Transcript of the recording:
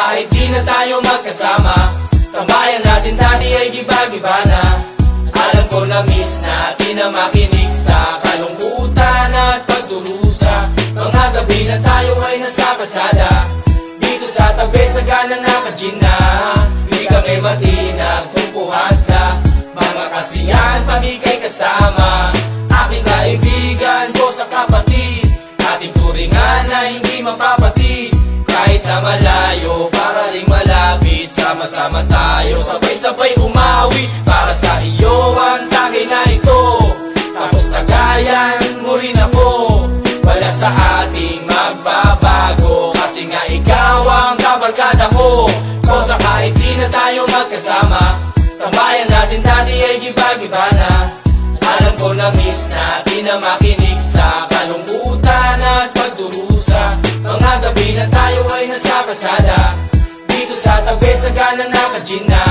kahit di na tayo magkasama, tambayan natin dati ay giba-giba na. Alam ko na miss natin na makinig sa kalungkutan at pagdurusa. Mga gabi na tayo ay nasa kasada, dito sa tabi sa gana naka-gin na. Di kami matinag kung puhas na, mga kasiyahan pamigay kasama. Aking kaibigan ko sa kapatid, ating turingan na hindi mapapatid. Kahit na malayo, para ring malapit, sama-sama tayo, sabay-sabay umawi. Para sa iyo ang tagay na ito, tapos tagayan mo rin ako. Wala sa ating magbabago, kasi nga ikaw ang kabarkada ko. Kosa kahit di na tayo magkasama, tambayan natin dati ay giba-giba na. Alam ko na miss natin na makinig sa kalungkutan at pagdurusa. Mga gabi na tayo ay nasa kasada, dito sa tabi sa gana naka-gin na.